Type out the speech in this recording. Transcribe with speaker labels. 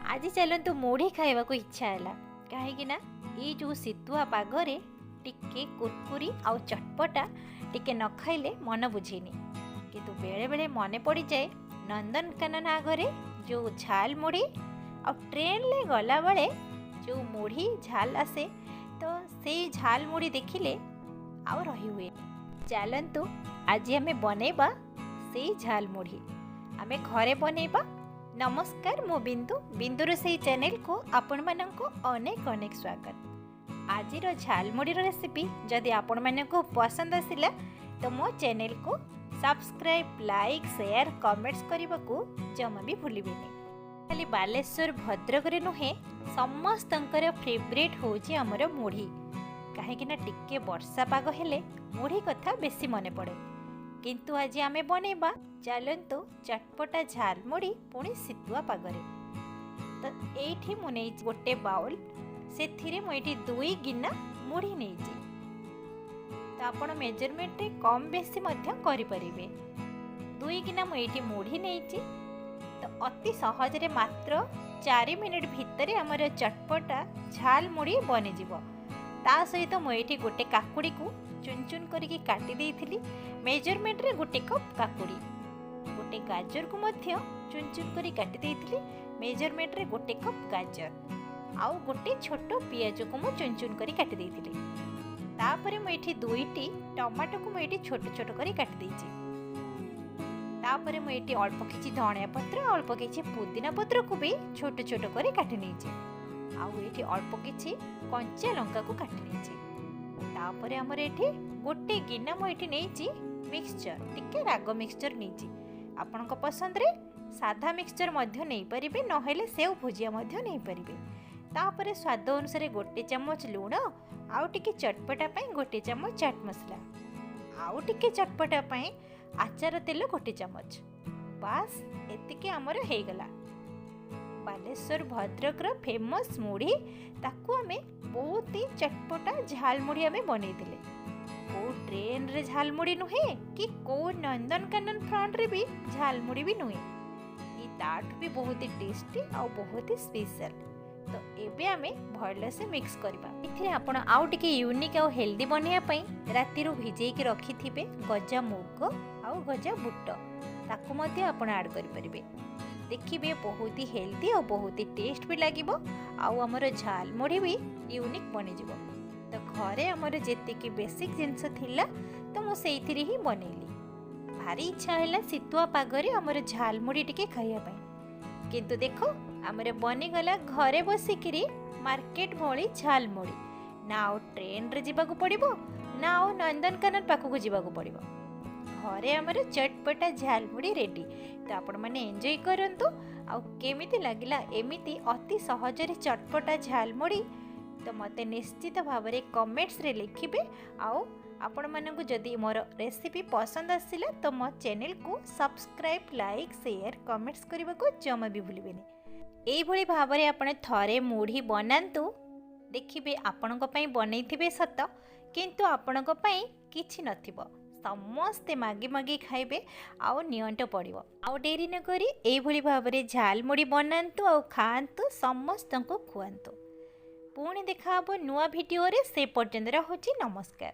Speaker 1: आज चलतु मुढ़ी खाइबा को इच्छा है कहीं ये जो शीतुआ पागरे टिके कुरकुरी आउ चटपटा टिके न खाइले मन बुझेनी किंतु बेले बेले मन पड़ जाए नंदनकानन आगरे जो झाल मुढ़ी आ ट्रेन ले गला बेले जो मुढ़ी झाल आसे तो से झाल मुढ़ी देखिले आउ रही हुए। चलतु आज आमे बनेबा से झाल मुढ़ी आमे घरे बनेबा। नमस्कार मो बिंदु बिंदु रोसई चैनल को आपण माननको अनेक अनेक स्वागत। आज झाल मुढ़ी रेसिपी जदि आपण माननको पसंद आसिला तो मो चैनल को सब्सक्राइब लाइक शेयर कमेंट्स करने को जमा भी भूलिबेनी। खाली बालेश्वर भद्रक रे नुहे समस्तंकर फेवरेट होची हमर मुढ़ी कहीं टिके वर्षा पाग हेले मुढ़ी कथा बेसी मने पड़े किंतु आज आमे बनेबा चलतु चटपटा झाल मुढ़ी पुणी शीतुआ पागरे। तो एठी मु नै गोटे बाउल से मुझे 2 गिना मुढ़ी नहीं तो आपण मेजरमेंट रे कम बेसी मध्य करि परिबे। 2 गिना मुझे मुढ़ी नहीं तो अति सहज रे मात्र 4 मिनिट भितर हमर चटपटा झाल मुढ़ी बनी जिवो। ता सहित मुझे गोटे काकुड़ी को चुन चुन करके काटी देइथिली मेजरमेंट रे गोटे कप काकुड़ी, गोटे गाजर को मध्य चुन चुन करी काटी देइथिली मेजरमेंट रे गोटे कप गाजर आउ गोटे छोटो पियाज को मु चुन चुन करी काटी देइथिली। तापरे मु एठी 2टी टमाटो को मु एठी छोटो छोटो करी काटी देइछि। तापरे मु एठी अल्प किछि धनिया पत्र अल्प किछि पुदीना पत्र को भी छोटो छोटो करी काटी नेछि आउ एठी अल्प किछि कंचा लंका को काटी नेछि। तापरे हमर एठी गोटे गिना मु एठी नेछि मिक्सचर टिके राग मिक्सचर नेछि। आपनक पसंद रे साधा मिक्सचर मध्य नहीं परिबे नहेले सेव भुजिया मध्य नहीं परिबे। तापरे स्वाद अनुसार गोटे चम्मच लूण आउ टिके चटपटा पई गोटे चम्मच चाट मसला आउ टिके चटपटा पई आचार तेल गोटे चम्मच बास एतिके हमर हे गला। बालेश्वर भद्रक रो फेमस मुढ़ी ताकू आमे बहुत ही चटपटा झाल मुढ़ी आमे बनै दिले। को ट्रेन रे झाल मुढ़ी नुहे कि को नंदनकानन फ्रंट रे भी झाल मुढ़ी भी नुहे ये ताठ भी बहुत ही टेस्टी और बहुत ही स्पेशल। तो एबे आमे भले से मिक्स करबा। इथे आपण आउ टिके यूनिक और हेल्दी बनिया पई राती रो भिजेई के रखी थिबे गजा मुग आउ गजा बुट ताकू मध्ये आपण ऐड करि परिबे। देखिए बहुत ही हेल्दी और बहुत ही टेस्ट भी लगिबो आउ हमर झाल मुढ़ी भी यूनिक बनि जिवो। तो घरे हमर जेतिकी बेसिक जिंस थिला तो मु सेइथिरि ही बनैली। भारी इच्छा हैला शीतुआ पागरे हमर झाल मुढ़ी टिके खाइया पई किंतु देखो हमर बनी गला घरे बसिकिरी मार्केट भोली झाल मुढ़ी ना ट्रेन रे जीवा को पड़िबो ना नंदनकानन पाखु को जीवा को पड़िबो। घरे हमर चटपटा झाल मुढ़ी रेडी। तो आपण माने एंजॉय करंतु आ केमिति लागिला एमिति अति सहज रे चटपटा झाल मुढ़ी तो मते निश्चित भाव में कमेंट्स रे लिखिबे। आउ आपण मानकु जदि मोर रेसिपी पसंद आसिला तो मो चैनल को सब्सक्राइब लाइक शेयर कमेंट्स करबा को जमा भी भूलिबेनी। एई भली भाव में आपण थरे मुढ़ी बनांतु देखिबे आपणको पई बनैथिबे सत किंतु आपणको पई किछि नथिबो समस्ते मागी मागी खाइबे आउ नियंट पड़िबो। आउ डेरी न करी एई भली भाव में झाल मुढ़ी बनांतु आउ खांतु समस्तंको खुआंतु। पुणी देखा नुआ वीडियो रे से पर्यंत रहुछि नमस्कार।